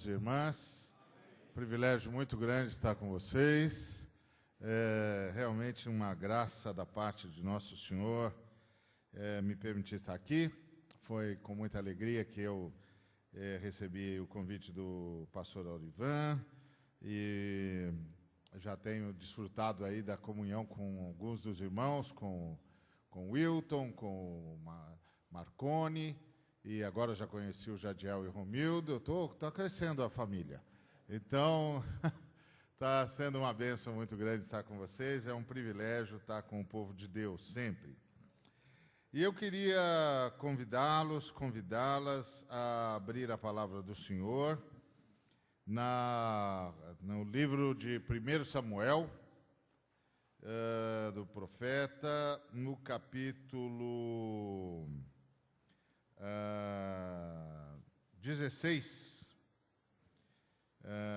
irmãos e irmãs. Privilégio muito grande estar com vocês. É realmente uma graça da parte de Nosso Senhor me permitir estar aqui. Foi com muita alegria que eu recebi o convite do pastor Aurivan e já tenho desfrutado aí da comunhão com alguns dos irmãos, com o Wilton, com o Marconi, e agora já conheci o Jadiel e o Romildo. Tá crescendo a família. Então, está sendo uma bênção muito grande estar com vocês. É um privilégio estar com o povo de Deus, sempre. E eu queria convidá-las a abrir a palavra do Senhor no livro de 1 Samuel, do profeta, no capítulo 16,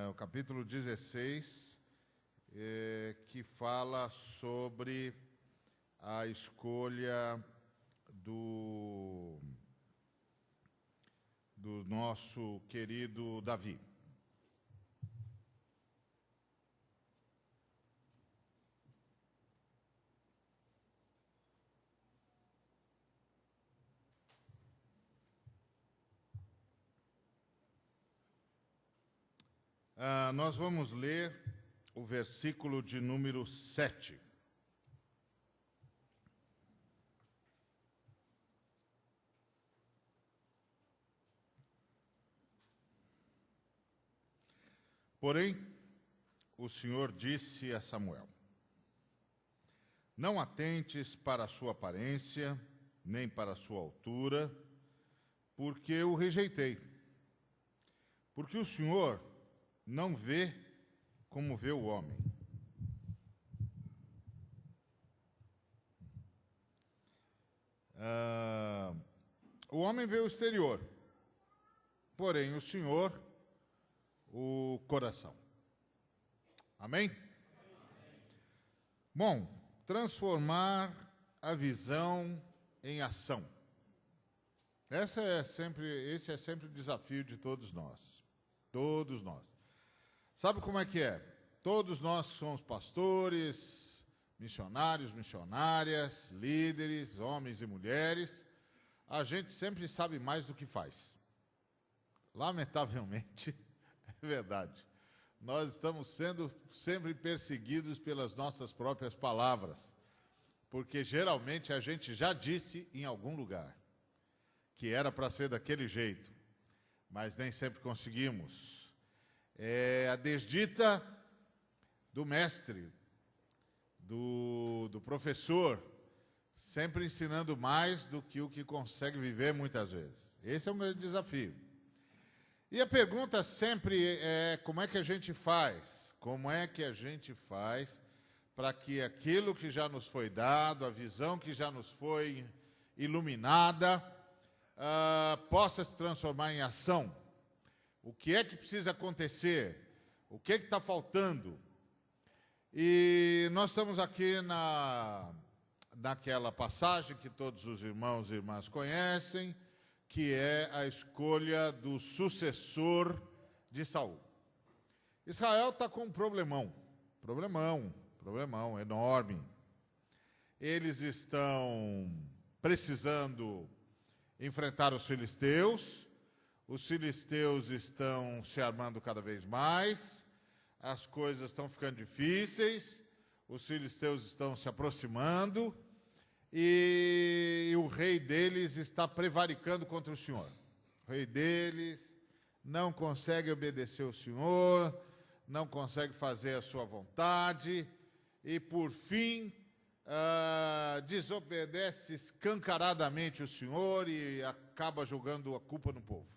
o capítulo 16, que fala sobre a escolha do nosso querido Davi. Nós vamos ler o versículo de número 7. Porém, o Senhor disse a Samuel: não atentes para a sua aparência, nem para a sua altura, porque eu o rejeitei. Porque o Senhor não vê como vê o homem. O homem vê o exterior, porém o Senhor, o coração. Amém? Bom, transformar a visão em ação. Esse é sempre o desafio de todos nós. Todos nós. Sabe como é que é? Todos nós somos pastores, missionários, missionárias, líderes, homens e mulheres. A gente sempre sabe mais do que faz. Lamentavelmente, é verdade. Nós estamos sendo sempre perseguidos pelas nossas próprias palavras, porque geralmente a gente já disse em algum lugar que era para ser daquele jeito, mas nem sempre conseguimos. É a desdita do mestre, do professor, sempre ensinando mais do que o que consegue viver muitas vezes. Esse é o meu desafio. E a pergunta sempre é: como é que a gente faz? Como é que a gente faz para que aquilo que já nos foi dado, a visão que já nos foi iluminada, possa se transformar em ação? O que é que precisa acontecer? O que é que está faltando? E nós estamos aqui naquela passagem que todos os irmãos e irmãs conhecem, que é a escolha do sucessor de Saul. Israel está com um problemão enorme. Eles estão precisando enfrentar os filisteus estão se armando cada vez mais, as coisas estão ficando difíceis, os filisteus estão se aproximando, e o rei deles está prevaricando contra o Senhor. O rei deles não consegue obedecer o Senhor, não consegue fazer a sua vontade, e por fim desobedece escancaradamente o Senhor e acaba jogando a culpa no povo.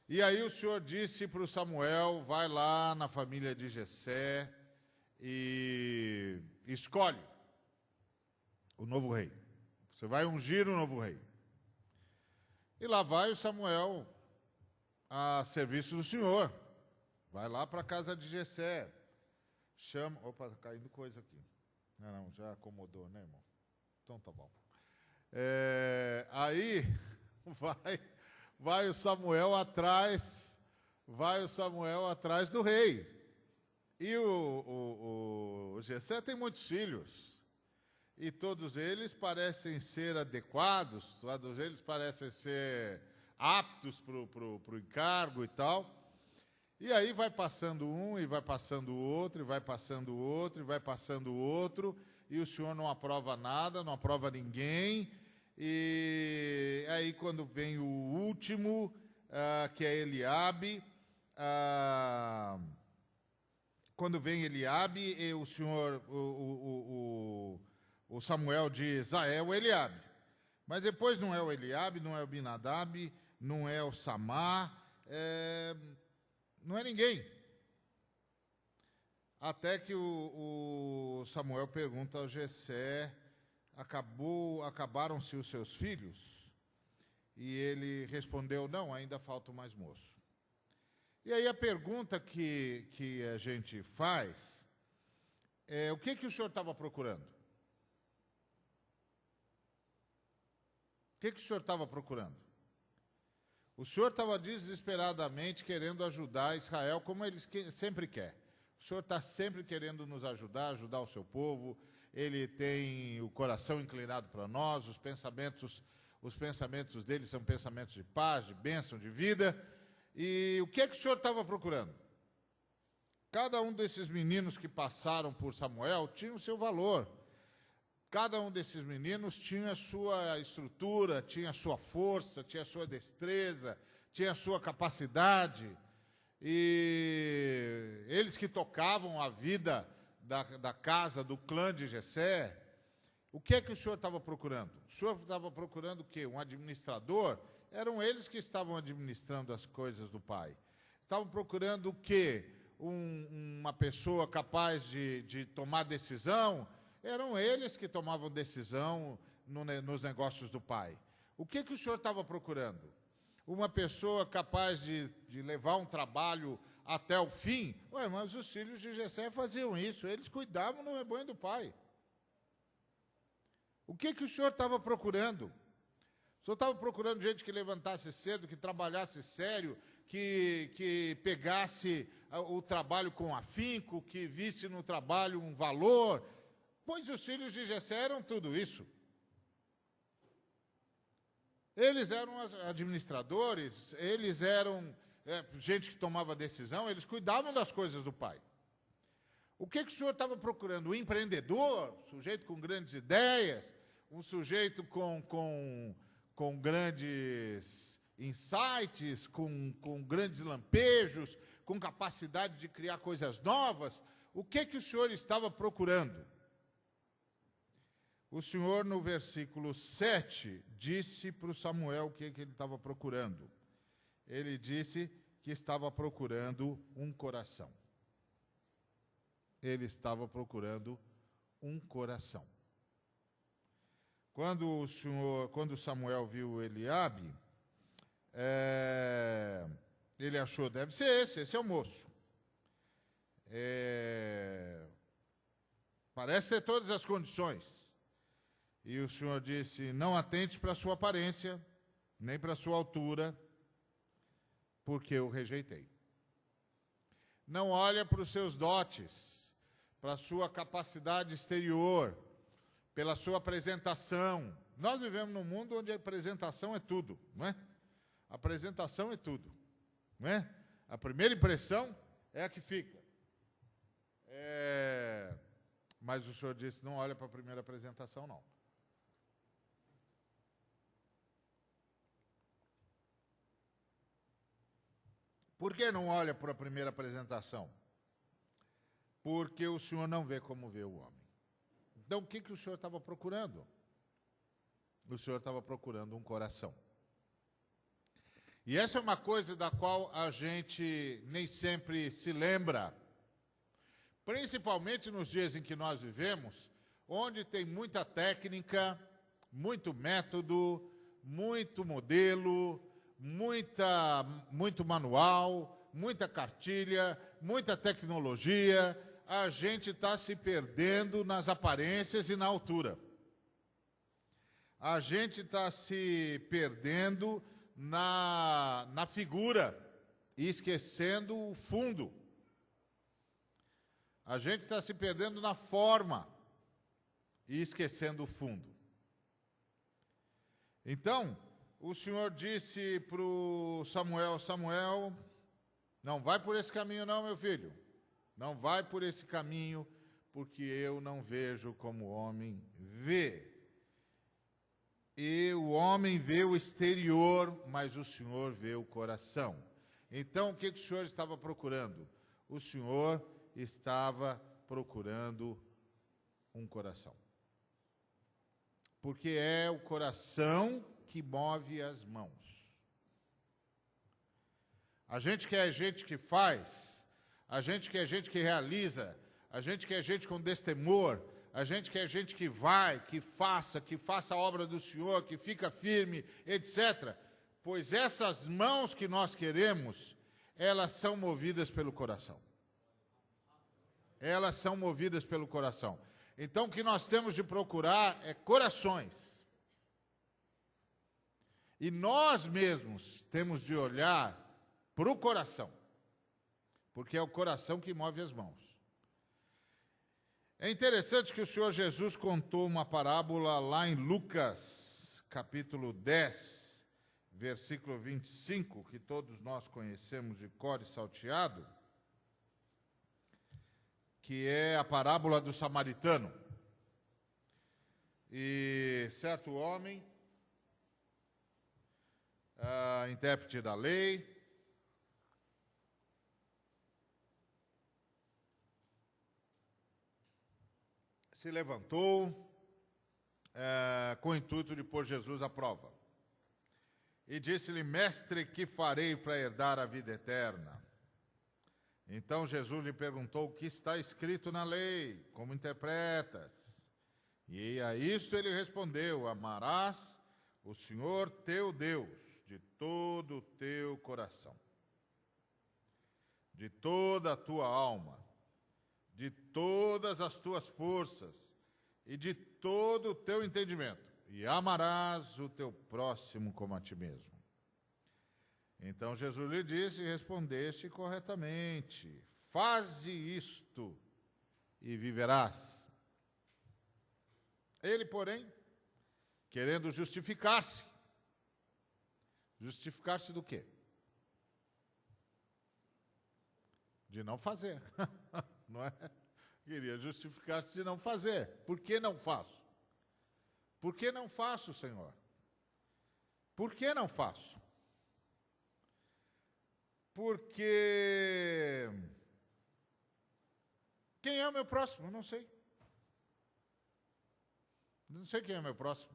E aí o Senhor disse para o Samuel: vai lá na família de Jessé e escolhe o novo rei. Você vai ungir o novo rei. E lá vai o Samuel a serviço do Senhor. Vai lá para a casa de Jessé. Chama... Opa, tá caindo coisa aqui. Não, já acomodou, né, irmão? Então tá bom. Aí vai o Samuel atrás vai o Samuel atrás do rei. E o Jessé tem muitos filhos. E todos eles parecem ser adequados, todos eles parecem ser aptos para o encargo e tal. E aí vai passando um, e vai passando o outro, e vai passando o outro, e vai passando o outro, e o Senhor não aprova nada, não aprova ninguém. E aí quando vem o último, que é Eliabe, quando vem Eliabe, e o Senhor, o Samuel diz, é o Eliabe. Mas depois não é o Eliabe, não é o Abinadab, não é o Samá, não é ninguém. Até que o Samuel pergunta ao Jessé, acabaram-se os seus filhos? E ele respondeu, não, ainda falta mais moço. E aí a pergunta que a gente faz é, o que o senhor estava procurando? O que o senhor estava procurando? O senhor estava desesperadamente querendo ajudar Israel, como ele sempre quer. O senhor está sempre querendo nos ajudar o seu povo. Ele tem o coração inclinado para nós, os pensamentos dele são pensamentos de paz, de bênção, de vida. E o que o senhor estava procurando? Cada um desses meninos que passaram por Samuel tinha o seu valor. Cada um desses meninos tinha a sua estrutura, tinha a sua força, tinha a sua destreza, tinha a sua capacidade. E eles que tocavam a vida da casa, do clã de Jessé. O que o senhor estava procurando? O senhor estava procurando o quê? Um administrador? Eram eles que estavam administrando as coisas do pai. Estavam procurando o quê? Uma pessoa capaz de tomar decisão? Eram eles que tomavam decisão nos negócios do pai. O que o senhor estava procurando? Uma pessoa capaz de levar um trabalho até o fim? Ué, mas os filhos de Jessé faziam isso, eles cuidavam no rebanho do pai. O que o senhor estava procurando? O senhor estava procurando gente que levantasse cedo, que trabalhasse sério, que pegasse o trabalho com afinco, que visse no trabalho um valor? Pois os filhos de Jessé eram tudo isso. Eles eram administradores, eles eram gente que tomava decisão, eles cuidavam das coisas do pai. O que o senhor estava procurando? Um empreendedor, um sujeito com grandes ideias, um sujeito com grandes insights, com grandes lampejos, com capacidade de criar coisas novas? O que o senhor estava procurando? O Senhor, no versículo 7, disse para o Samuel o que ele estava procurando. Ele disse que estava procurando um coração. Ele estava procurando um coração. Quando Samuel viu Eliabe, ele achou, deve ser esse é o moço. Parece ter todas as condições. E o Senhor disse, não atente para a sua aparência, nem para a sua altura, porque eu rejeitei. Não olha para os seus dotes, para a sua capacidade exterior, pela sua apresentação. Nós vivemos num mundo onde a apresentação é tudo, não é? A apresentação é tudo, não é? A primeira impressão é a que fica. Mas o Senhor disse, não olha para a primeira apresentação, não. Por que não olha para a primeira apresentação? Porque o Senhor não vê como vê o homem. Então, o que o Senhor estava procurando? O Senhor estava procurando um coração. E essa é uma coisa da qual a gente nem sempre se lembra. Principalmente nos dias em que nós vivemos, onde tem muita técnica, muito método, muito modelo, muito manual, muita cartilha, muita tecnologia. A gente está se perdendo nas aparências e na altura. A gente está se perdendo na figura. e esquecendo o fundo. A gente está se perdendo na forma e esquecendo o fundo. Então, o Senhor disse para o Samuel, Samuel, não vai por esse caminho não, meu filho. Não vai por esse caminho, porque eu não vejo como o homem vê. E o homem vê o exterior, mas o Senhor vê o coração. Então, o que o Senhor estava procurando? O Senhor estava procurando um coração. Porque é o coração que move as mãos. A gente quer gente que faz, a gente quer gente que realiza, a gente quer gente com destemor, a gente quer gente que vai, que faça a obra do Senhor, que fica firme, etc. Pois essas mãos que nós queremos, elas são movidas pelo coração. Elas são movidas pelo coração. Então, o que nós temos de procurar é corações. E nós mesmos temos de olhar para o coração, porque é o coração que move as mãos. É interessante que o Senhor Jesus contou uma parábola lá em Lucas, capítulo 10, versículo 25, que todos nós conhecemos de cor e salteado, que é a parábola do samaritano. E certo homem, intérprete da lei, se levantou com o intuito de pôr Jesus à prova. E disse-lhe, mestre, que farei para herdar a vida eterna? Então Jesus lhe perguntou, o que está escrito na lei? Como interpretas? E a isto ele respondeu, amarás o Senhor teu Deus de todo o teu coração, de toda a tua alma, de todas as tuas forças e de todo o teu entendimento, e amarás o teu próximo como a ti mesmo. Então Jesus lhe disse, respondeste corretamente, faze isto e viverás. Ele, porém, querendo justificar-se do quê? De não fazer, não é? Queria justificar-se de não fazer. Por que não faço? Por que não faço, Senhor? Por que não faço? Porque quem é o meu próximo? Não sei. Não sei quem é o meu próximo.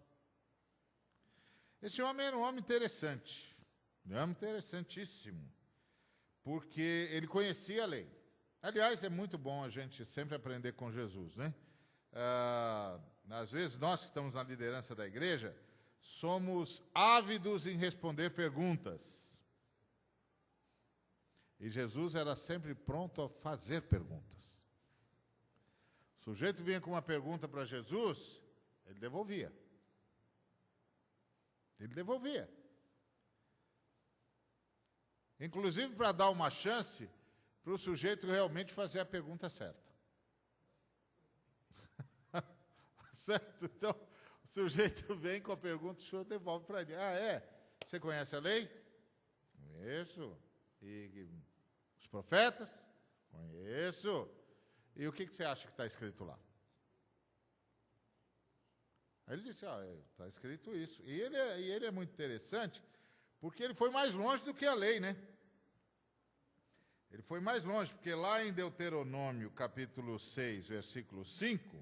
Esse homem era um homem interessante, um homem interessantíssimo, porque ele conhecia a lei. Aliás, é muito bom a gente sempre aprender com Jesus, né? Às vezes, nós que estamos na liderança da igreja, somos ávidos em responder perguntas. E Jesus era sempre pronto a fazer perguntas. O sujeito vinha com uma pergunta para Jesus, ele devolvia. Ele devolvia. Inclusive para dar uma chance para o sujeito realmente fazer a pergunta certa. Certo? Então, o sujeito vem com a pergunta, o senhor devolve para ele. Ah, é? Você conhece a lei? Conheço. E os profetas? Conheço. E o que você acha que está escrito lá? Aí ele disse, está escrito isso. E ele é muito interessante, porque ele foi mais longe do que a lei, né? Ele foi mais longe, porque lá em Deuteronômio, capítulo 6, versículo 5,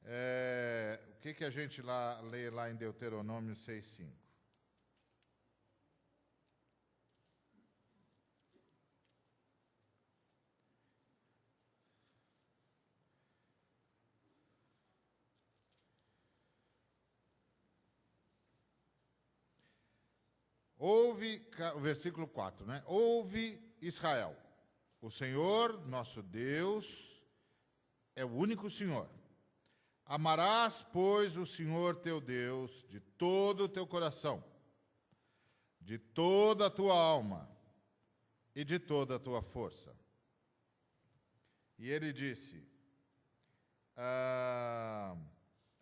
o que a gente lê lá em Deuteronômio 6, 5? Ouve, o versículo 4, né? Ouve, Israel, o Senhor, nosso Deus, é o único Senhor. Amarás, pois, o Senhor teu Deus de todo o teu coração, de toda a tua alma e de toda a tua força. E ele disse,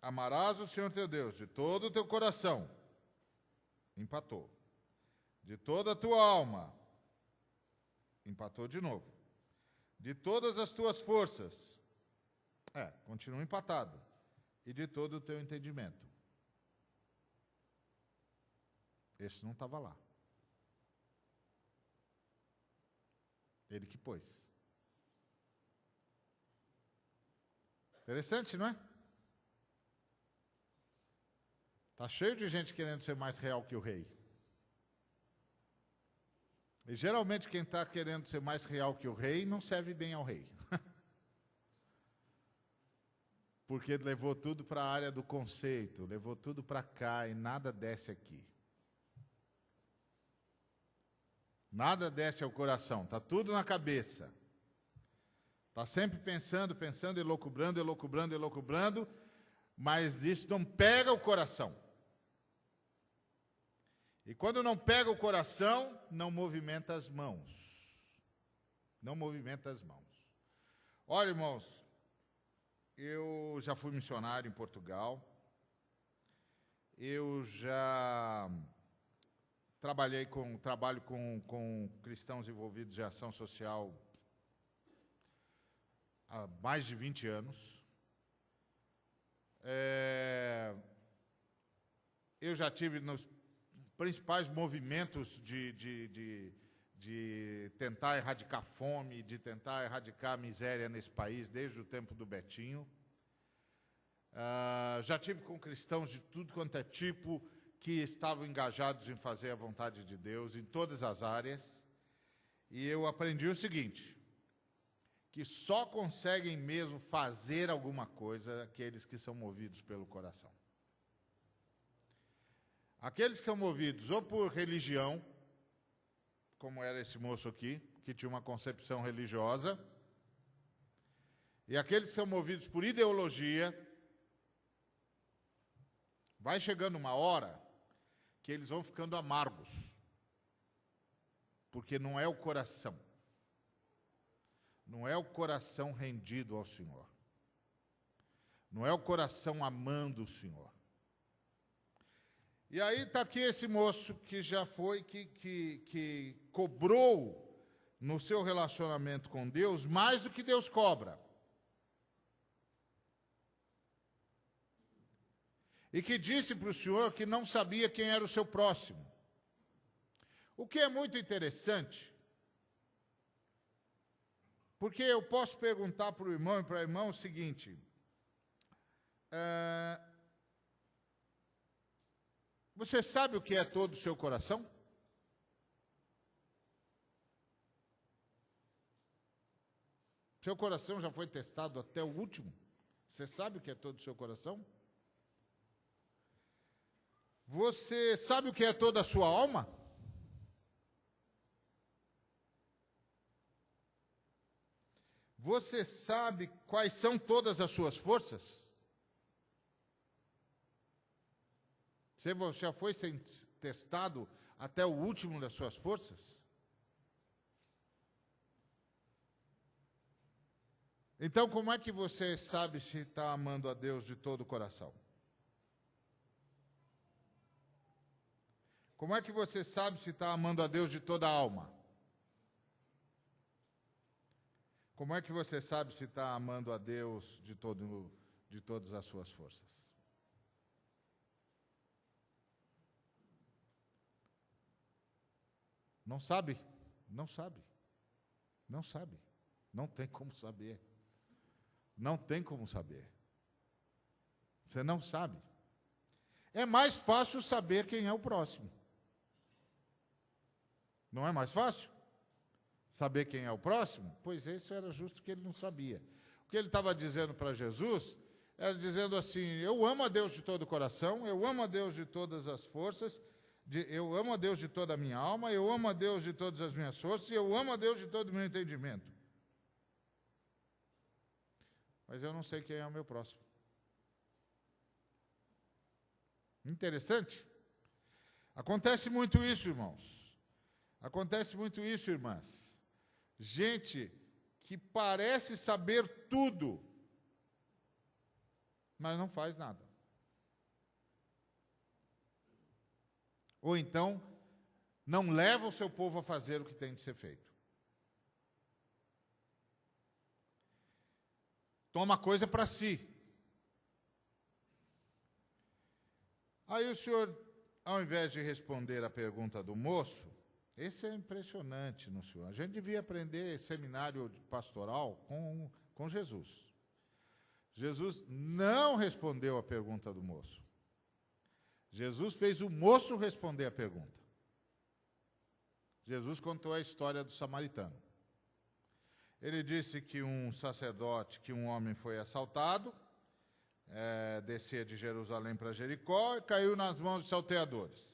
amarás o Senhor teu Deus de todo o teu coração. Empatou. De toda a tua alma. Empatou de novo. De todas as tuas forças. Continua empatado. E de todo o teu entendimento. Esse não estava lá. Ele que pôs. Interessante, não é? Está cheio de gente querendo ser mais real que o rei. E geralmente quem está querendo ser mais real que o rei não serve bem ao rei. Porque levou tudo para a área do conceito, levou tudo para cá e nada desce aqui. Nada desce ao coração, está tudo na cabeça. Está sempre pensando, elocubrando, mas isso não pega o coração. E quando não pega o coração, não movimenta as mãos. Não movimenta as mãos. Olha, irmãos, eu já fui missionário em Portugal. Eu já trabalho com cristãos envolvidos em ação social há mais de 20 anos. Eu já tive nos principais movimentos de tentar erradicar fome, de tentar erradicar a miséria nesse país, desde o tempo do Betinho. Já tive com cristãos de tudo quanto é tipo, que estavam engajados em fazer a vontade de Deus, em todas as áreas. E eu aprendi o seguinte, que só conseguem mesmo fazer alguma coisa aqueles que são movidos pelo coração. Aqueles que são movidos ou por religião, como era esse moço aqui, que tinha uma concepção religiosa, e aqueles que são movidos por ideologia, vai chegando uma hora que eles vão ficando amargos, porque não é o coração. Não é o coração rendido ao Senhor. Não é o coração amando o Senhor. E aí está aqui esse moço que já foi, que cobrou no seu relacionamento com Deus mais do que Deus cobra. E que disse para o Senhor que não sabia quem era o seu próximo. O que é muito interessante, porque eu posso perguntar para o irmão e para a irmã o seguinte, você sabe o que é todo o seu coração? Seu coração já foi testado até o último? Você sabe o que é todo o seu coração? Você sabe o que é toda a sua alma? Você sabe quais são todas as suas forças? Você já foi testado até o último das suas forças? Então, como é que você sabe se está amando a Deus de todo o coração? Como é que você sabe se está amando a Deus de toda a alma? Como é que você sabe se está amando a Deus de todas as suas forças? Não sabe? Não sabe. Não sabe. Não tem como saber. Não tem como saber. Você não sabe. É mais fácil saber quem é o próximo. Não é mais fácil? Saber quem é o próximo? Pois isso era justo que ele não sabia. O que ele estava dizendo para Jesus era dizendo assim, eu amo a Deus de todo o coração, eu amo a Deus de todas as forças, eu amo a Deus de toda a minha alma, eu amo a Deus de todas as minhas forças, e eu amo a Deus de todo o meu entendimento. Mas eu não sei quem é o meu próximo. Interessante? Acontece muito isso, irmãos. Acontece muito isso, irmãs. Gente que parece saber tudo, mas não faz nada. Ou então, não leva o seu povo a fazer o que tem de ser feito. Toma coisa para si. Aí o senhor, ao invés de responder a pergunta do moço, esse é impressionante no senhor. A gente devia aprender seminário pastoral com Jesus. Jesus não respondeu a pergunta do moço. Jesus fez o moço responder a pergunta. Jesus contou a história do samaritano. Ele disse que um homem foi assaltado, descia de Jerusalém para Jericó e caiu nas mãos de salteadores.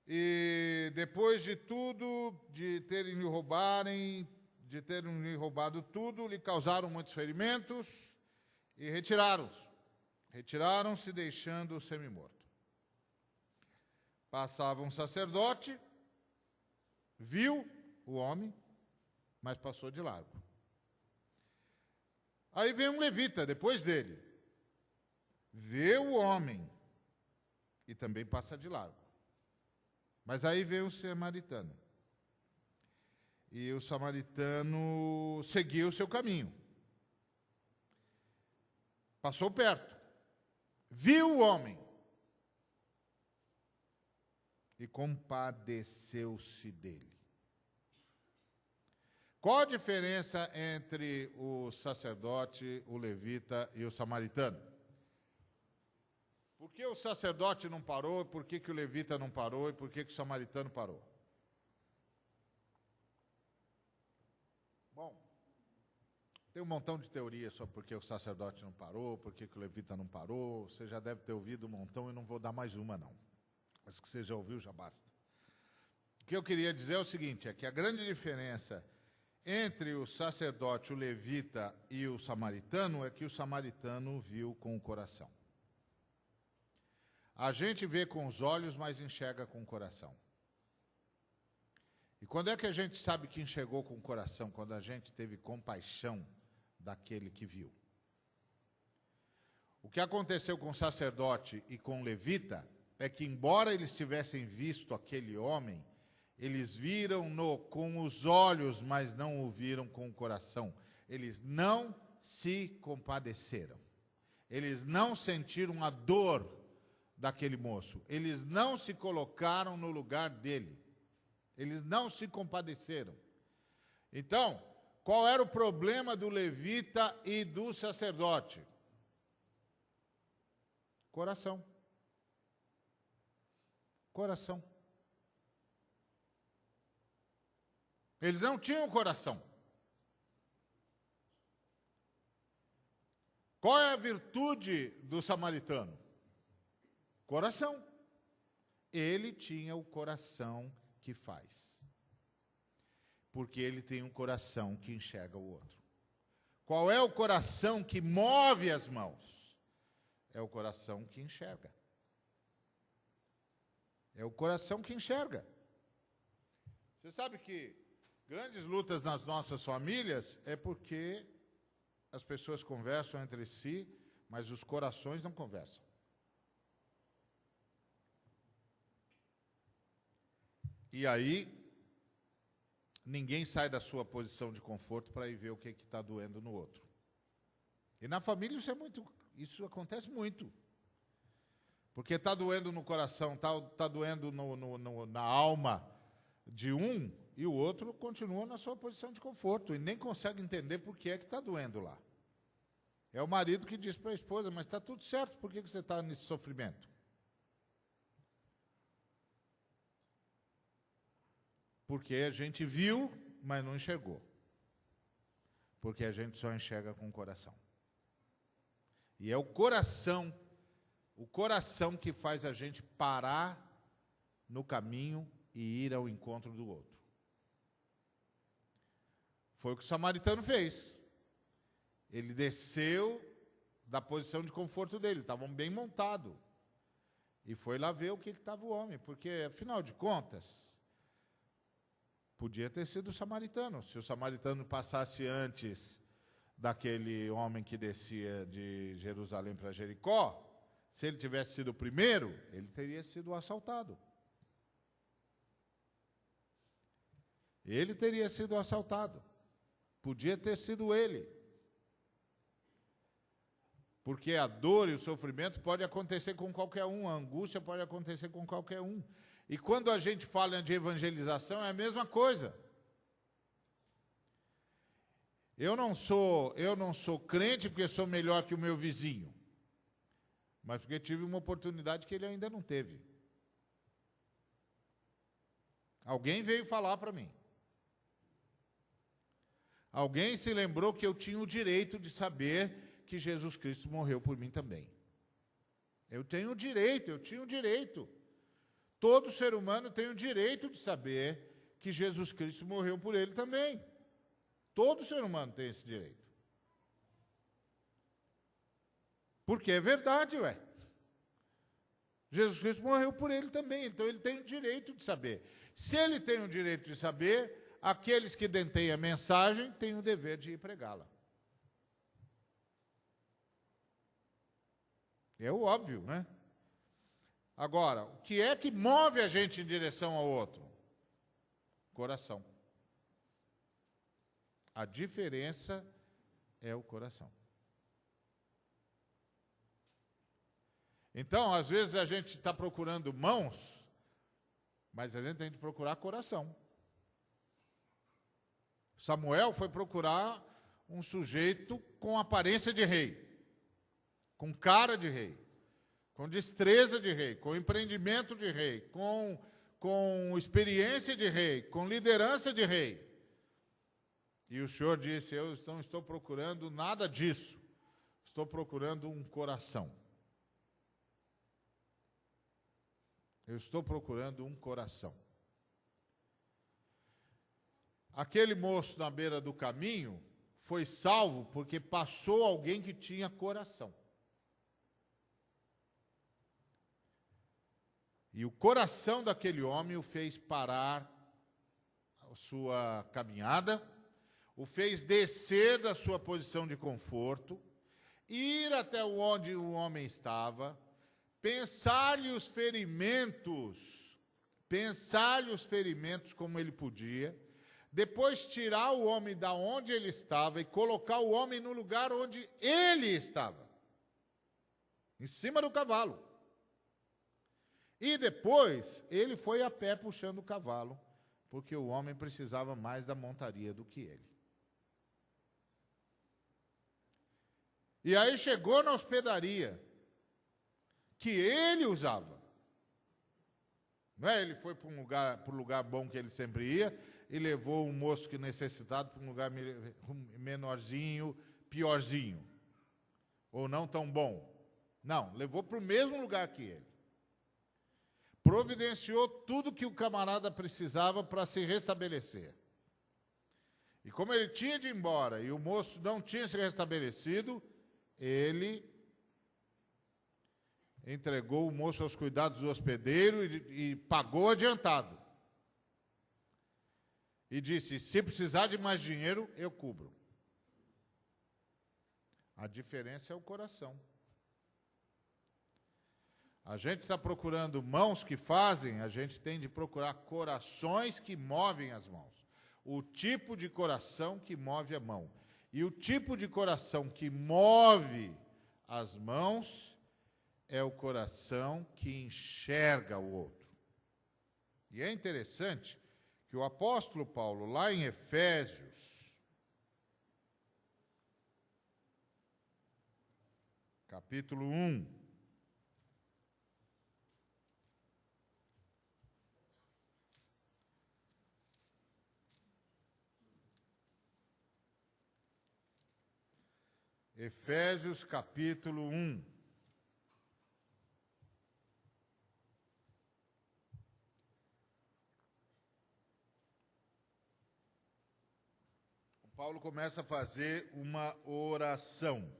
E depois de tudo, de terem lhe roubado tudo, lhe causaram muitos ferimentos e retiraram-se deixando-o semi-morto. Passava um sacerdote, viu o homem, mas passou de largo. Aí vem um levita, depois dele, vê o homem e também passa de largo. Mas aí vem o samaritano. E o samaritano seguiu o seu caminho. Passou perto. Viu o homem. E compadeceu-se dele. Qual a diferença entre o sacerdote, o levita e o samaritano? Por que o sacerdote não parou, por que o levita não parou e por que o samaritano parou? Bom, tem um montão de teorias sobre por que o sacerdote não parou, por que o levita não parou. Você já deve ter ouvido um montão e não vou dar mais uma, não. Mas que você já ouviu, já basta. O que eu queria dizer é o seguinte, é que a grande diferença entre o sacerdote, o levita e o samaritano é que o samaritano viu com o coração. A gente vê com os olhos, mas enxerga com o coração. E quando é que a gente sabe que enxergou com o coração? Quando a gente teve compaixão daquele que viu. O que aconteceu com o sacerdote e com o levita é que, embora eles tivessem visto aquele homem, eles viram-no com os olhos, mas não o viram com o coração. Eles não se compadeceram. Eles não sentiram a dor daquele moço. Eles não se colocaram no lugar dele. Eles não se compadeceram. Então, qual era o problema do levita e do sacerdote? Coração. Coração. Eles não tinham coração. Qual é a virtude do samaritano? Coração. Ele tinha o coração que faz. Porque ele tem um coração que enxerga o outro. Qual é o coração que move as mãos? É o coração que enxerga. É o coração que enxerga. Você sabe que grandes lutas nas nossas famílias é porque as pessoas conversam entre si, mas os corações não conversam. E aí, ninguém sai da sua posição de conforto para ir ver o que está doendo no outro. E na família isso acontece muito. Porque está doendo no coração, está doendo na alma de um, e o outro continua na sua posição de conforto e nem consegue entender por que é que está doendo lá. É o marido que diz para a esposa, mas está tudo certo, por que você está nesse sofrimento? Porque a gente viu, mas não enxergou. Porque a gente só enxerga com o coração. E é o coração que faz a gente parar no caminho e ir ao encontro do outro. Foi o que o samaritano fez. Ele desceu da posição de conforto dele, estava bem montado. E foi lá ver o que estava o homem, porque, afinal de contas, Podia ter sido o samaritano. Se o samaritano passasse antes daquele homem que descia de Jerusalém para Jericó, se ele tivesse sido o primeiro, ele teria sido assaltado. Ele teria sido assaltado. Podia ter sido ele. Porque a dor e o sofrimento pode acontecer com qualquer um, a angústia pode acontecer com qualquer um. E quando a gente fala de evangelização, é a mesma coisa. Eu não sou crente porque sou melhor que o meu vizinho, mas porque tive uma oportunidade que ele ainda não teve. Alguém veio falar para mim. Alguém se lembrou que eu tinha o direito de saber que Jesus Cristo morreu por mim também. Eu tinha o direito. Todo ser humano tem o direito de saber que Jesus Cristo morreu por ele também. Todo ser humano tem esse direito. Porque é verdade, ué. Jesus Cristo morreu por ele também, então ele tem o direito de saber. Se ele tem o direito de saber, aqueles que detêm a mensagem têm o dever de ir pregá-la. É o óbvio, né? Agora, o que é que move a gente em direção ao outro? Coração. A diferença é o coração. Então, às vezes a gente está procurando mãos, mas a gente tem que procurar coração. Samuel foi procurar um sujeito com aparência de rei, com cara de rei, com destreza de rei, com empreendimento de rei, com experiência de rei, com liderança de rei. E o Senhor disse: eu não estou procurando nada disso, estou procurando um coração. Eu estou procurando um coração. Aquele moço na beira do caminho foi salvo porque passou alguém que tinha coração. E o coração daquele homem o fez parar a sua caminhada, o fez descer da sua posição de conforto, ir até onde o homem estava, pensar-lhe os ferimentos como ele podia, depois tirar o homem da onde ele estava e colocar o homem no lugar onde ele estava, em cima do cavalo. E depois ele foi a pé puxando o cavalo, porque o homem precisava mais da montaria do que ele. E aí chegou na hospedaria que ele usava. Não é? Ele foi para um lugar bom que ele sempre ia e levou um moço que necessitado para um lugar menorzinho, piorzinho, ou não tão bom. Não, levou para o mesmo lugar que ele. Providenciou tudo que o camarada precisava para se restabelecer. E como ele tinha de ir embora e o moço não tinha se restabelecido, ele entregou o moço aos cuidados do hospedeiro e pagou adiantado. E disse: se precisar de mais dinheiro, eu cubro. A diferença é o coração. A gente está procurando mãos que fazem, a gente tem de procurar corações que movem as mãos. O tipo de coração que move a mão. E o tipo de coração que move as mãos é o coração que enxerga o outro. E é interessante que o apóstolo Paulo, lá em Efésios, capítulo 1, Efésios capítulo 1. Paulo começa a fazer uma oração.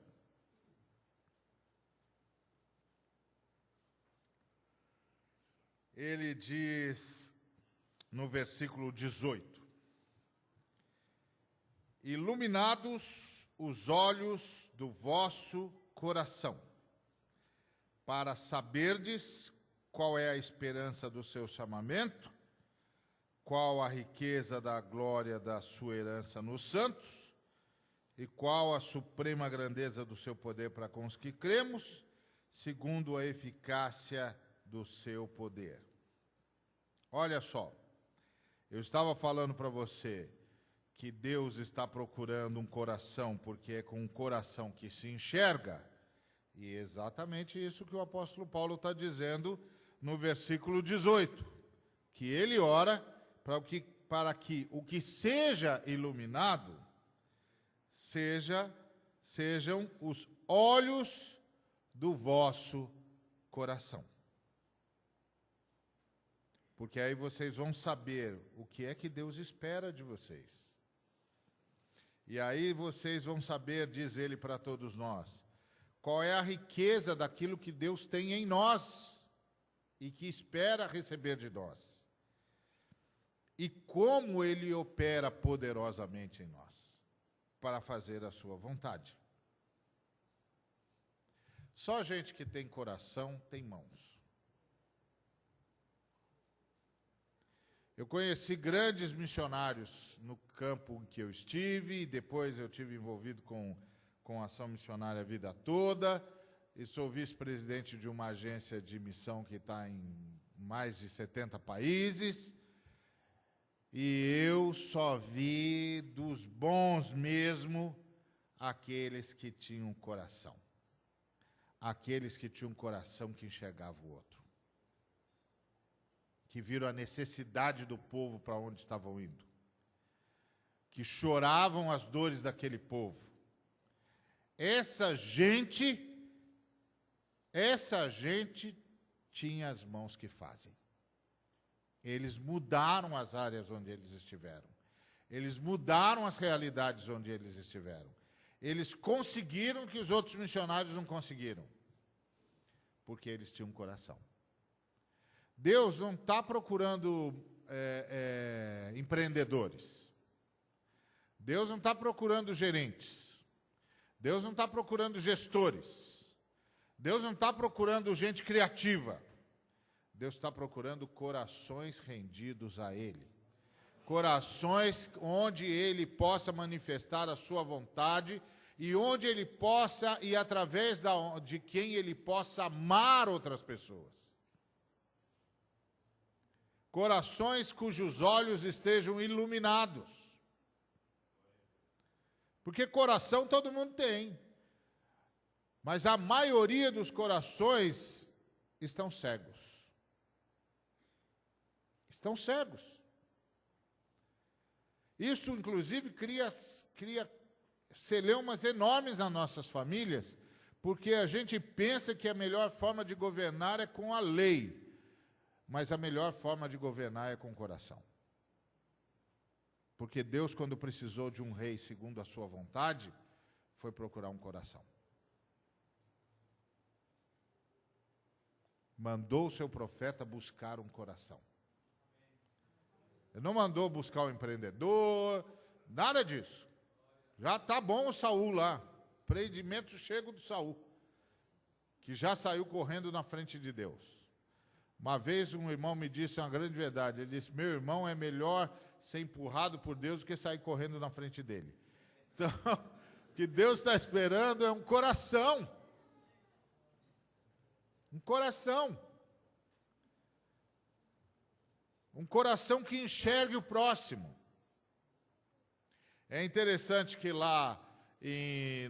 Ele diz no versículo 18: iluminados os olhos do vosso coração, para saberdes qual é a esperança do seu chamamento, qual a riqueza da glória da sua herança nos santos, e qual a suprema grandeza do seu poder para com os que cremos, segundo a eficácia do seu poder. Olha só, eu estava falando para você que Deus está procurando um coração, porque é com um coração que se enxerga, e é exatamente isso que o apóstolo Paulo está dizendo no versículo 18, que ele ora para que o que seja iluminado sejam os olhos do vosso coração. Porque aí vocês vão saber o que é que Deus espera de vocês. E aí vocês vão saber, diz ele para todos nós, qual é a riqueza daquilo que Deus tem em nós e que espera receber de nós. E como ele opera poderosamente em nós para fazer a sua vontade. Só gente que tem coração tem mãos. Eu conheci grandes missionários no campo em que eu estive, e depois eu estive envolvido com ação missionária a vida toda, e sou vice-presidente de uma agência de missão que está em mais de 70 países, e eu só vi dos bons mesmo aqueles que tinham coração. Aqueles que tinham um coração que enxergava o outro. Que viram a necessidade do povo para onde estavam indo. Que choravam as dores daquele povo. Essa gente tinha as mãos que fazem. Eles mudaram as áreas onde eles estiveram. Eles mudaram as realidades onde eles estiveram. Eles conseguiram o que os outros missionários não conseguiram. Porque eles tinham um coração. Deus não está procurando empreendedores. Deus não está procurando gerentes. Deus não está procurando gestores. Deus não está procurando gente criativa. Deus está procurando corações rendidos a Ele. Corações onde Ele possa manifestar a sua vontade e onde Ele possa, e através de quem Ele possa amar outras pessoas. Corações cujos olhos estejam iluminados. Porque coração todo mundo tem. Mas a maioria dos corações estão cegos. Estão cegos. Isso, inclusive, cria celeumas enormes nas nossas famílias, porque a gente pensa que a melhor forma de governar é com a lei, mas a melhor forma de governar é com o coração. Porque Deus, quando precisou de um rei segundo a sua vontade, foi procurar um coração. Mandou o seu profeta buscar um coração. Ele não mandou buscar um empreendedor, nada disso. Já está bom o Saul lá. Prendimento chego do Saul, que já saiu correndo na frente de Deus. Uma vez um irmão me disse uma grande verdade. Ele disse: meu irmão, é melhor ser empurrado por Deus do que sair correndo na frente dele. Então, o que Deus está esperando é um coração. Um coração. Um coração que enxergue o próximo. É interessante que lá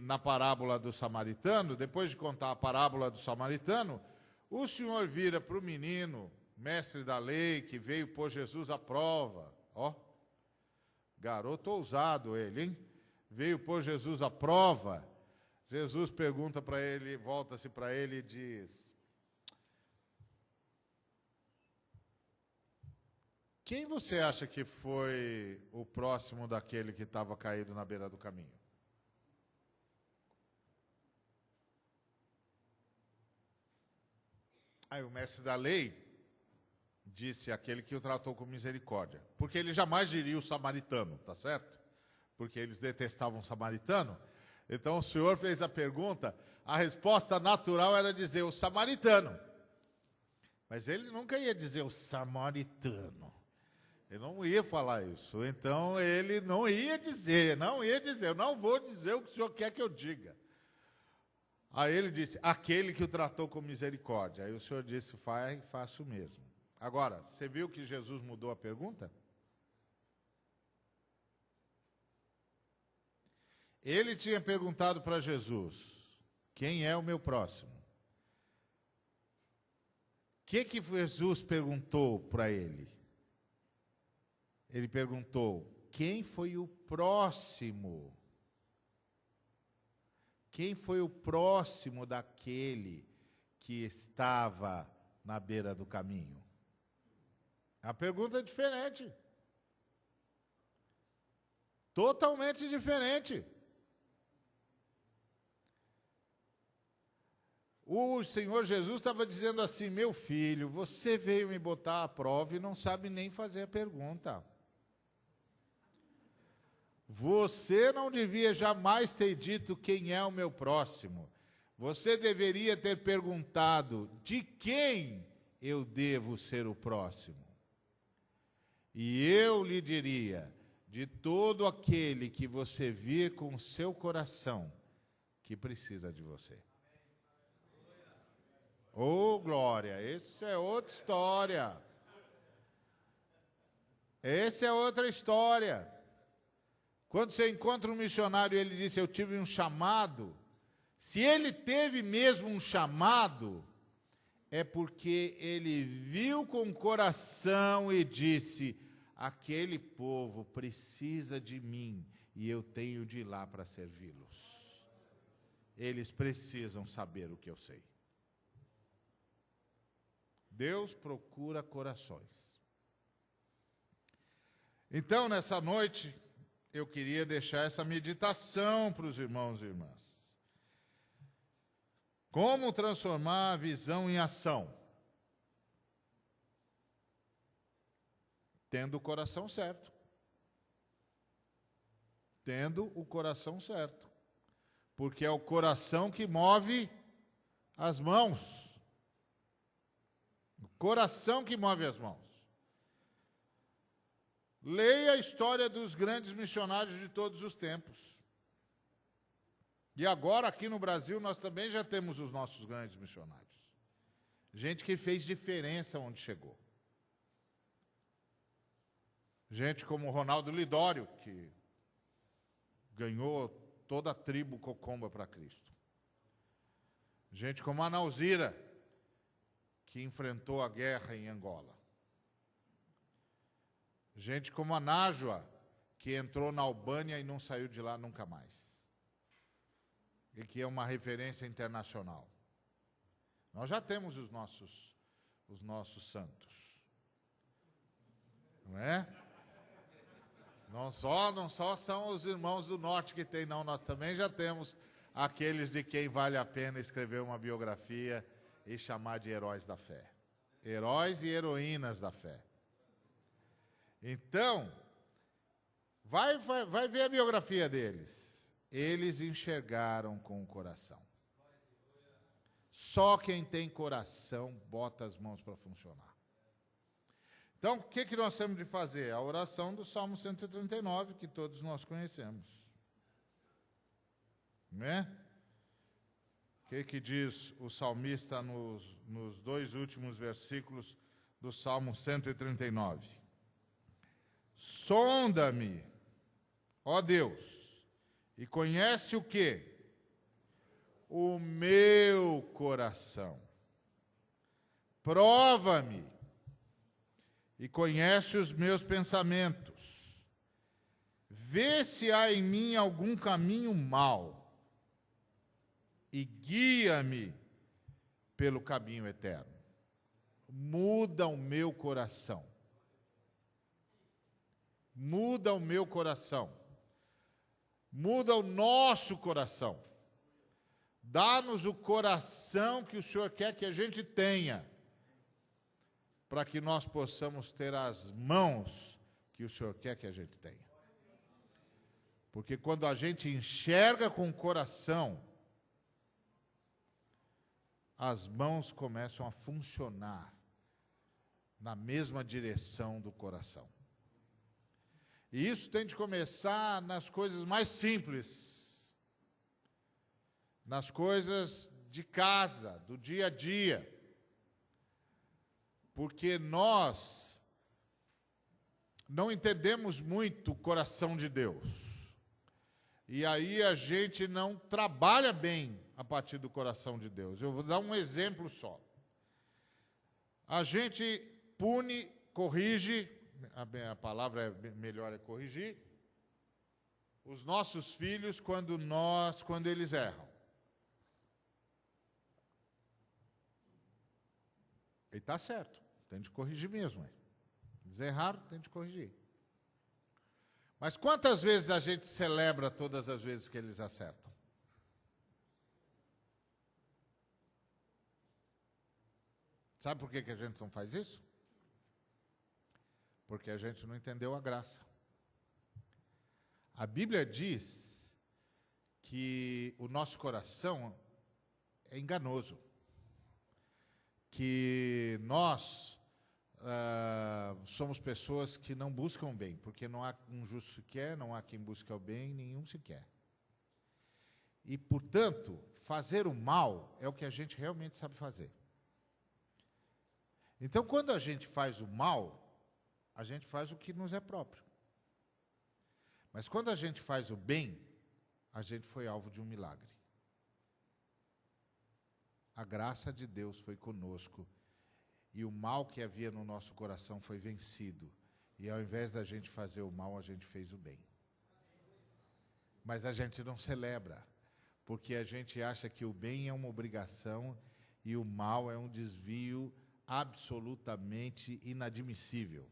na parábola do samaritano, depois de contar a parábola do samaritano, o Senhor vira para o menino, mestre da lei, que veio pôr Jesus à prova. Ó, garoto ousado ele, hein? Veio pôr Jesus à prova. Jesus pergunta para ele, volta-se para ele e diz: quem você acha que foi o próximo daquele que estava caído na beira do caminho? Aí o mestre da lei disse: aquele que o tratou com misericórdia. Porque ele jamais diria o samaritano, tá certo? porque eles detestavam o samaritano. Então o Senhor fez a pergunta, a resposta natural era dizer o samaritano. Mas ele nunca ia dizer o samaritano. Ele não ia falar isso. Então ele não ia dizer, eu não vou dizer o que o Senhor quer que eu diga. Aí ele disse, aquele que o tratou com misericórdia. Aí o Senhor disse, faça o mesmo. Agora, você viu que Jesus mudou a pergunta? Ele tinha perguntado para Jesus, quem é o meu próximo? O que Jesus perguntou para ele? Ele perguntou, quem foi o próximo? Quem foi o próximo daquele que estava na beira do caminho? A pergunta é diferente. Totalmente diferente. O Senhor Jesus estava dizendo assim, meu filho, você veio me botar à prova e não sabe nem fazer a pergunta. Você não devia jamais ter dito quem é o meu próximo. Você deveria ter perguntado, de quem eu devo ser o próximo? E eu lhe diria, de todo aquele que você vir com o seu coração, que precisa de você. Oh, glória, essa é outra história. Essa é outra história. Quando você encontra um missionário e ele disse, eu tive um chamado, se ele teve mesmo um chamado, é porque ele viu com o coração e disse, aquele povo precisa de mim e eu tenho de ir lá para servi-los. Eles precisam saber o que eu sei. Deus procura corações. Então, nessa noite, eu queria deixar essa meditação para os irmãos e irmãs. Como transformar a visão em ação? Tendo o coração certo. Tendo o coração certo. Porque é o coração que move as mãos. O coração que move as mãos. Leia a história dos grandes missionários de todos os tempos. E agora, aqui no Brasil, nós também já temos os nossos grandes missionários. Gente que fez diferença onde chegou. Gente como Ronaldo Lidório, que ganhou toda a tribo Cocomba para Cristo. Gente como Ana Alzira, que enfrentou a guerra em Angola. Gente como a Nájua, que entrou na Albânia e não saiu de lá nunca mais. E que é uma referência internacional. Nós já temos os nossos santos. Não é? Não só são os irmãos do norte que tem, não. Nós também já temos aqueles de quem vale a pena escrever uma biografia e chamar de heróis da fé. Heróis e heroínas da fé. Então, vai ver a biografia deles. Eles enxergaram com o coração. Só quem tem coração bota as mãos para funcionar. Então, o que nós temos de fazer? A oração do Salmo 139, que todos nós conhecemos. Né? O que diz o salmista nos dois últimos versículos do Salmo 139? Sonda-me, ó Deus, e conhece o quê? O meu coração. Prova-me e conhece os meus pensamentos. Vê se há em mim algum caminho mau e guia-me pelo caminho eterno. Muda o meu coração. Muda o meu coração. Muda o nosso coração. Dá-nos o coração que o Senhor quer que a gente tenha, para que nós possamos ter as mãos que o Senhor quer que a gente tenha. Porque quando a gente enxerga com o coração, as mãos começam a funcionar na mesma direção do coração. E isso tem de começar nas coisas mais simples, nas coisas de casa, do dia a dia. Porque nós não entendemos muito o coração de Deus. E aí a gente não trabalha bem a partir do coração de Deus. Eu vou dar um exemplo só. A gente pune, corrige, a palavra melhor é corrigir, os nossos filhos quando eles erram. E está certo, tem de corrigir mesmo. Eles erraram, tem de corrigir. Mas quantas vezes a gente celebra todas as vezes que eles acertam? Sabe por que a gente não faz isso? Porque a gente não entendeu a graça. A Bíblia diz que o nosso coração é enganoso. Que nós somos pessoas que não buscam o bem, porque não há um justo sequer, não há quem busque o bem, nenhum sequer. E, portanto, fazer o mal é o que a gente realmente sabe fazer. Então, quando a gente faz o mal, a gente faz o que nos é próprio. Mas quando a gente faz o bem, a gente foi alvo de um milagre. A graça de Deus foi conosco e o mal que havia no nosso coração foi vencido. E ao invés da gente fazer o mal, a gente fez o bem. Mas a gente não celebra, porque a gente acha que o bem é uma obrigação e o mal é um desvio absolutamente inadmissível.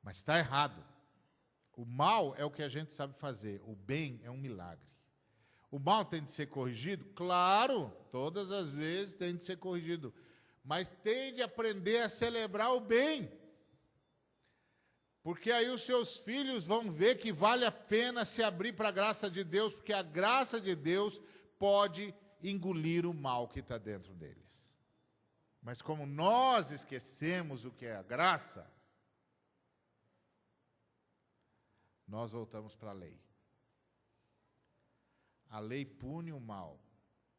Mas está errado. O mal é o que a gente sabe fazer, o bem é um milagre. O mal tem de ser corrigido? Claro, todas as vezes tem de ser corrigido. Mas tem de aprender a celebrar o bem. Porque aí os seus filhos vão ver que vale a pena se abrir para a graça de Deus, porque a graça de Deus pode engolir o mal que está dentro deles. Mas como nós esquecemos o que é a graça, nós voltamos para a lei. A lei pune o mal,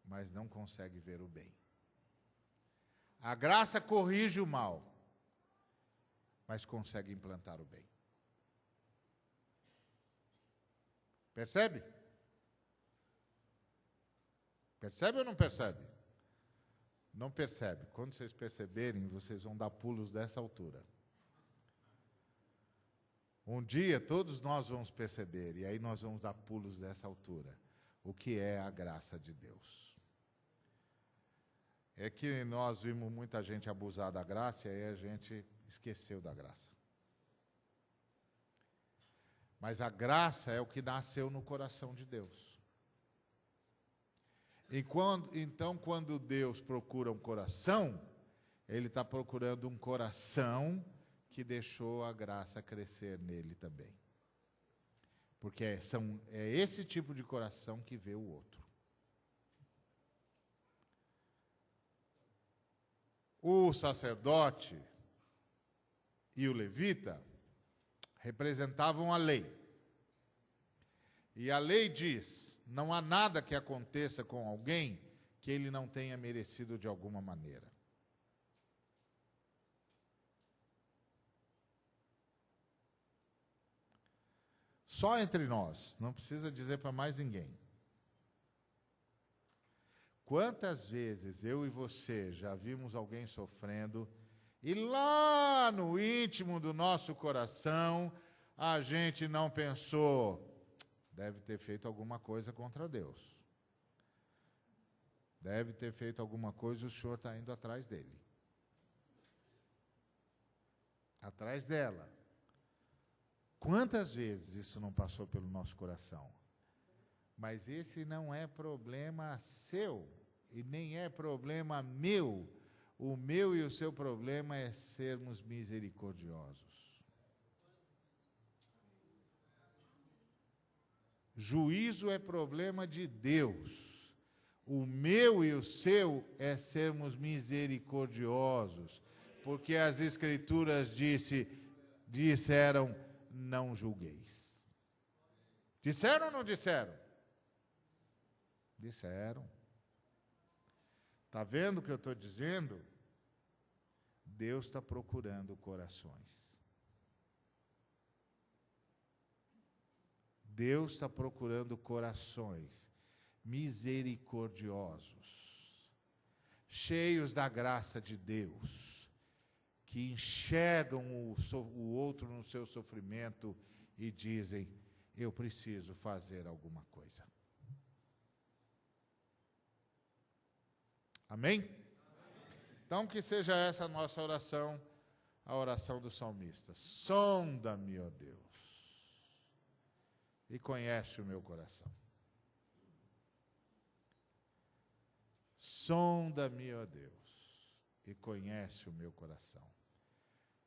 mas não consegue ver o bem. A graça corrige o mal, mas consegue implantar o bem. Percebe? Percebe ou não percebe? Não percebe. Quando vocês perceberem, vocês vão dar pulos dessa altura. Um dia todos nós vamos perceber, e aí nós vamos dar pulos dessa altura. O que é a graça de Deus? É que nós vimos muita gente abusar da graça e aí a gente esqueceu da graça. Mas a graça é o que nasceu no coração de Deus. Então, quando Deus procura um coração, Ele está procurando um coração que deixou a graça crescer nele também. Porque é esse tipo de coração que vê o outro. O sacerdote e o levita representavam a lei. E a lei diz: não há nada que aconteça com alguém que ele não tenha merecido de alguma maneira. Só entre nós, não precisa dizer para mais ninguém. Quantas vezes eu e você já vimos alguém sofrendo e lá no íntimo do nosso coração a gente não pensou, deve ter feito alguma coisa contra Deus. Deve ter feito alguma coisa e o Senhor está indo atrás dele. Atrás dela. Quantas vezes isso não passou pelo nosso coração? Mas esse não é problema seu e nem é problema meu. O meu e o seu problema é sermos misericordiosos. Juízo é problema de Deus. O meu e o seu é sermos misericordiosos, porque as Escrituras disseram, não julgueis. Disseram ou não disseram? Disseram. Está vendo o que eu estou dizendo? Deus está procurando corações. Deus está procurando corações misericordiosos, cheios da graça de Deus, que enxergam o outro no seu sofrimento e dizem, eu preciso fazer alguma coisa. Amém? Então, que seja essa a nossa oração, a oração do salmista. Sonda-me, ó Deus, e conhece o meu coração. Sonda-me, ó Deus, e conhece o meu coração.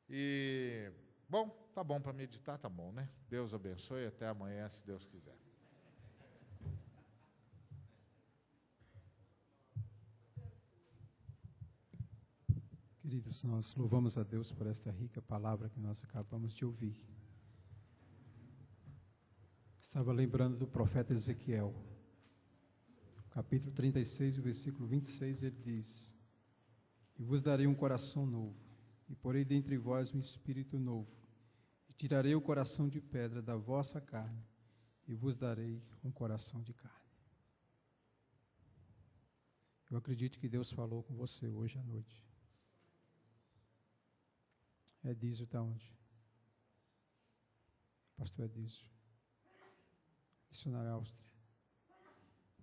E, bom, tá bom para meditar, tá bom, né? Deus abençoe, até amanhã, se Deus quiser. Queridos, nós louvamos a Deus por esta rica palavra que nós acabamos de ouvir. Estava lembrando do profeta Ezequiel. Capítulo 36, o versículo 26, ele diz, e vos darei um coração novo, e porei dentre vós um espírito novo, e tirarei o coração de pedra da vossa carne, e vos darei um coração de carne. Eu acredito que Deus falou com você hoje à noite. Edísio está onde? Pastor Edísio. Missionário Áustria.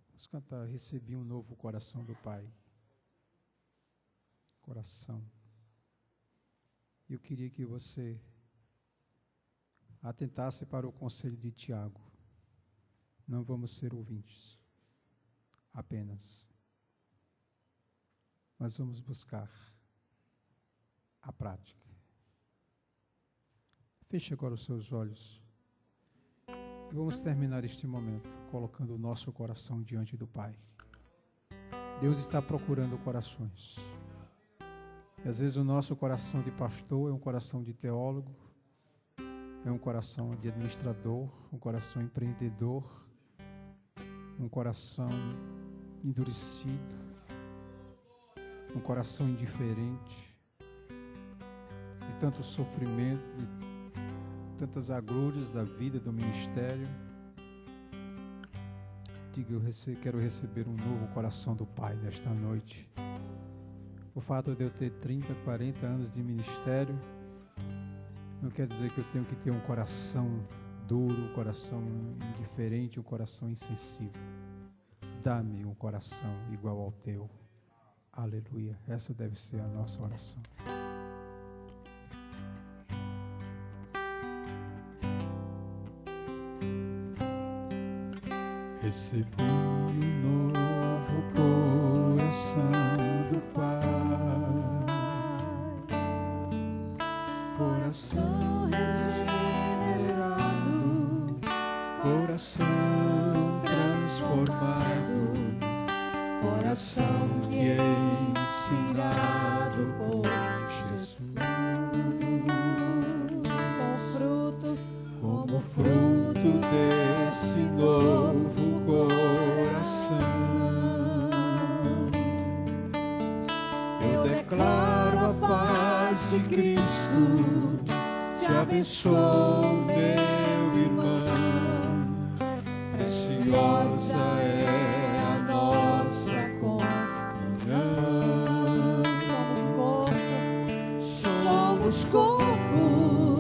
Vamos cantar, recebi um novo coração do Pai. Coração. Eu queria que você atentasse para o conselho de Tiago. Não vamos ser ouvintes apenas, mas vamos buscar a prática. Feche agora os seus olhos. E vamos terminar este momento colocando o nosso coração diante do Pai. Deus está procurando corações. E às vezes o nosso coração de pastor é um coração de teólogo, é um coração de administrador, um coração empreendedor, um coração endurecido, um coração indiferente, de tanto sofrimento, de tantas agruras da vida, do ministério. Diga, eu quero receber um novo coração do Pai nesta noite. O fato de eu ter 30, 40 anos de ministério não quer dizer que eu tenho que ter um coração duro, um coração indiferente, um coração insensível. Dá-me um coração igual ao teu. Aleluia. Essa deve ser a nossa oração. Recebi um novo coração do Pai, coração regenerado, coração transformado, coração que é ensinado por Jesus, como fruto desse novo coração. Eu declaro a paz de Cristo, te abençoo, meu irmão. Preciosa é a nossa comunhão. Somos corpo,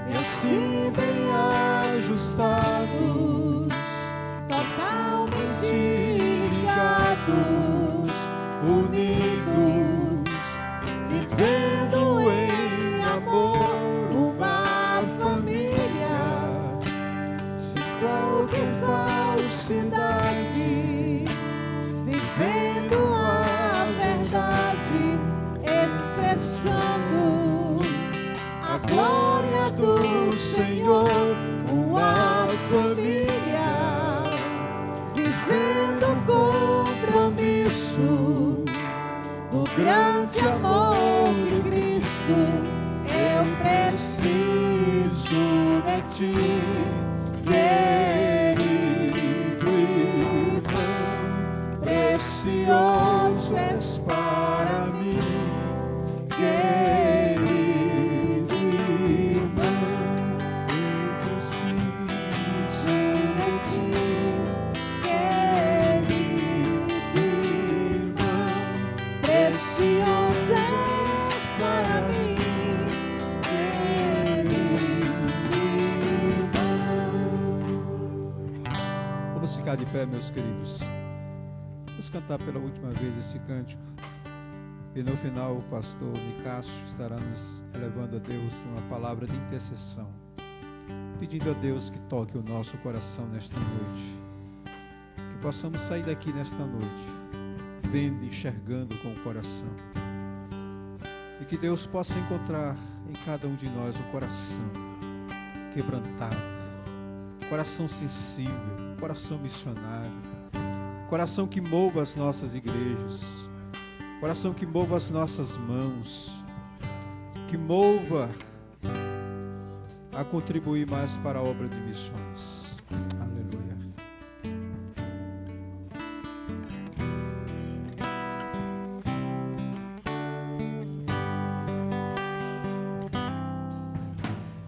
e assim bem ajustados, totalmente ligados, unidos, vivendo em amor, uma família, sem qualquer falsidade, vivendo a verdade, expressando a glória do Senhor, uma família grande amor de Cristo, eu preciso de ti, querido irmão, precioso és para mim, querido irmão, eu preciso de ti, querido irmão, precioso és para mim, querido irmão. Vamos ficar de pé, meus queridos. Vamos cantar pela última vez esse cântico. E no final o pastor Nicásio estará nos elevando a Deus uma palavra de intercessão, pedindo a Deus que toque o nosso coração nesta noite, que possamos sair daqui nesta noite vendo e enxergando com o coração, e que Deus possa encontrar em cada um de nós um coração quebrantado, coração sensível, coração missionário, coração que mova as nossas igrejas, coração que mova as nossas mãos, que mova a contribuir mais para a obra de missões. Aleluia.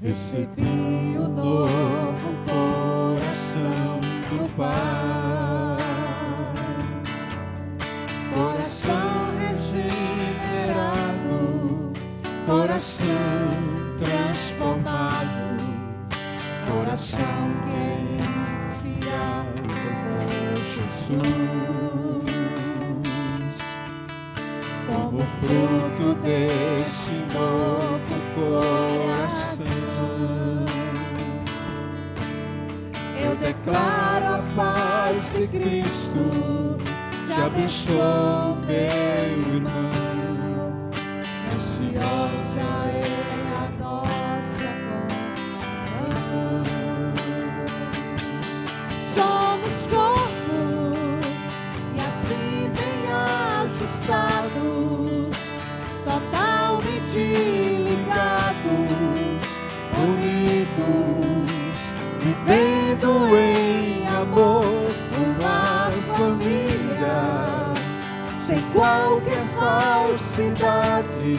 Recebi o novo coração do Pai, coração regenerado, coração transformado, coração que é inspirado por Jesus. Como fruto desse novo coração, eu declaro a paz de Cristo, te abençoo, meu irmão, preciosa é a nossa comunhão. Somos corpo e assim bem ajustados, totalmente ligados, unidos, vivendo em amor, uma família, sem qualquer falsidade,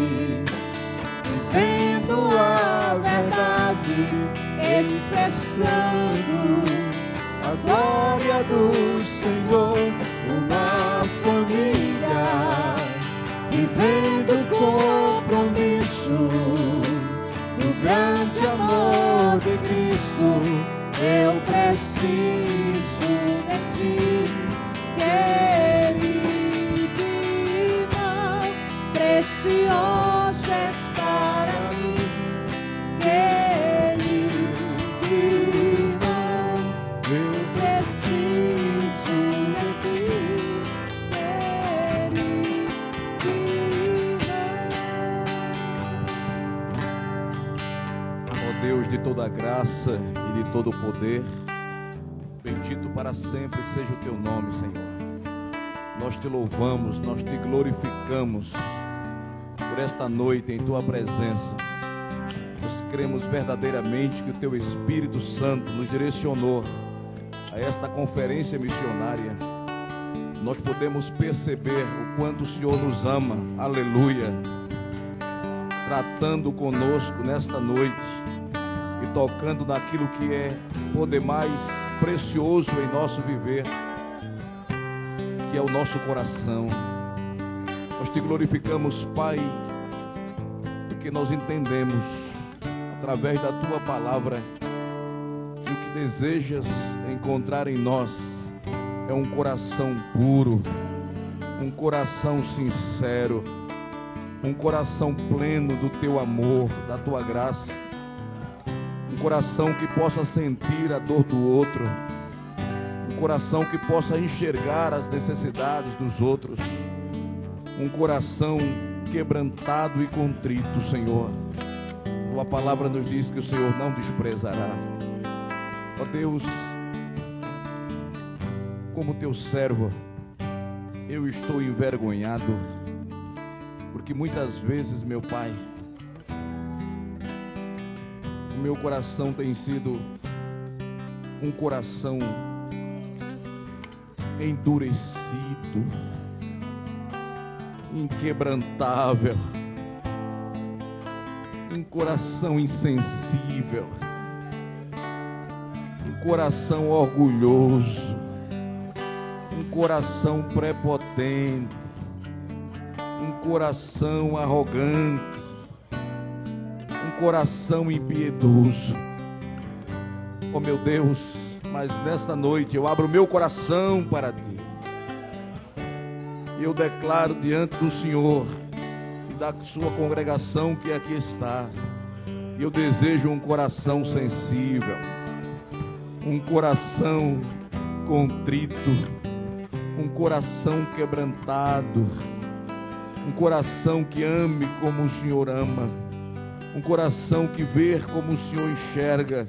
vivendo a verdade, expressando a glória do Senhor, uma família, vivendo compromisso no grande amor de Cristo. Eu preciso de ti, querido irmão, precioso és para mim, querido irmão, eu preciso de ti, querido irmão. Ó Deus de toda graça e de todo poder, bendito para sempre seja o teu nome, Senhor. Nós te louvamos, nós te glorificamos por esta noite em tua presença. Nós cremos verdadeiramente que o teu Espírito Santo nos direcionou a esta conferência missionária. Nós podemos perceber o quanto o Senhor nos ama, aleluia, tratando conosco nesta noite e tocando naquilo que é por demais precioso em nosso viver, que é o nosso coração. Nós te glorificamos, Pai, porque nós entendemos através da tua palavra que o que desejas encontrar em nós é um coração puro, um coração sincero, um coração pleno do teu amor, da tua graça, um coração que possa sentir a dor do outro, um coração que possa enxergar as necessidades dos outros, um coração quebrantado e contrito, Senhor. Tua palavra nos diz que o Senhor não desprezará. Ó Deus, como teu servo, eu estou envergonhado, porque muitas vezes, meu Pai, o meu coração tem sido um coração endurecido, inquebrantável, um coração insensível, um coração orgulhoso, um coração prepotente, um coração arrogante, um coração impiedoso. Oh meu Deus, mas nesta noite eu abro meu coração para Ti. Eu declaro diante do Senhor e da sua congregação que aqui está, eu desejo um coração sensível, um coração contrito, um coração quebrantado, um coração que ame como o Senhor ama, um coração que vê como o Senhor enxerga,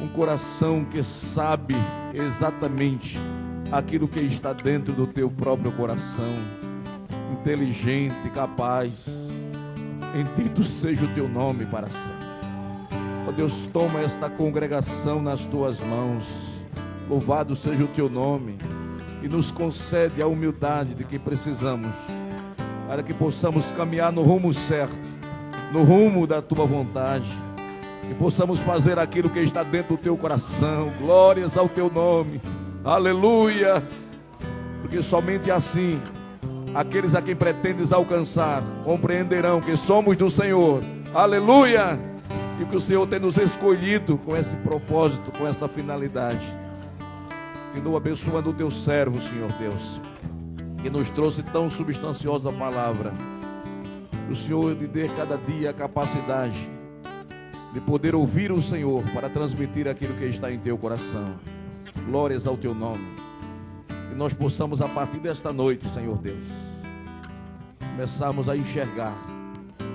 um coração que sabe exatamente aquilo que está dentro do teu próprio coração, inteligente, capaz. Bendito seja o teu nome para sempre. Ó Deus, toma esta congregação nas tuas mãos, louvado seja o teu nome, e nos concede a humildade de que precisamos, para que possamos caminhar no rumo certo, no rumo da tua vontade, que possamos fazer aquilo que está dentro do teu coração. Glórias ao teu nome, aleluia, porque somente assim aqueles a quem pretendes alcançar compreenderão que somos do Senhor, aleluia, e que o Senhor tem nos escolhido com esse propósito, com esta finalidade. Continua abençoando o teu servo, Senhor Deus, que nos trouxe tão substanciosa palavra. O Senhor lhe dê cada dia a capacidade de poder ouvir o Senhor para transmitir aquilo que está em teu coração. Glórias ao teu nome. Que nós possamos, a partir desta noite, Senhor Deus, começarmos a enxergar,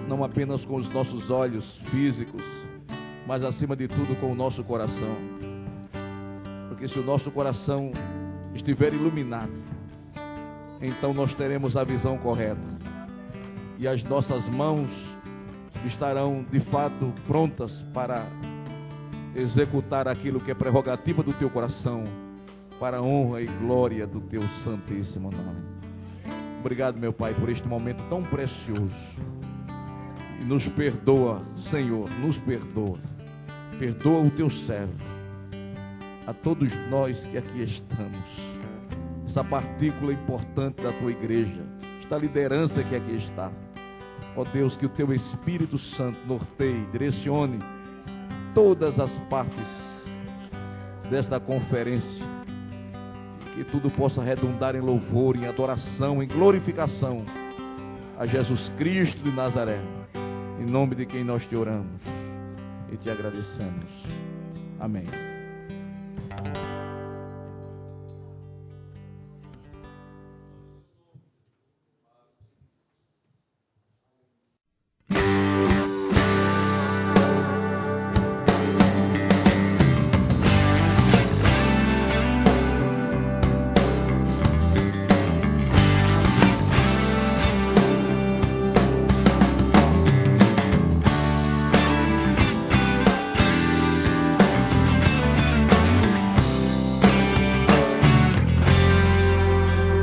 não apenas com os nossos olhos físicos, mas acima de tudo com o nosso coração. Porque se o nosso coração estiver iluminado, então nós teremos a visão correta, e as nossas mãos estarão de fato prontas para executar aquilo que é prerrogativa do teu coração, para a honra e glória do teu santíssimo nome. Obrigado, meu Pai, por este momento tão precioso. E nos perdoa, Senhor, nos perdoa. Perdoa o teu servo, a todos nós que aqui estamos, essa partícula importante da tua igreja, esta liderança que aqui está. Ó Deus, que o teu Espírito Santo norteie, direcione todas as partes desta conferência, que tudo possa redundar em louvor, em adoração, em glorificação a Jesus Cristo de Nazaré, em nome de quem nós te oramos e te agradecemos. Amém.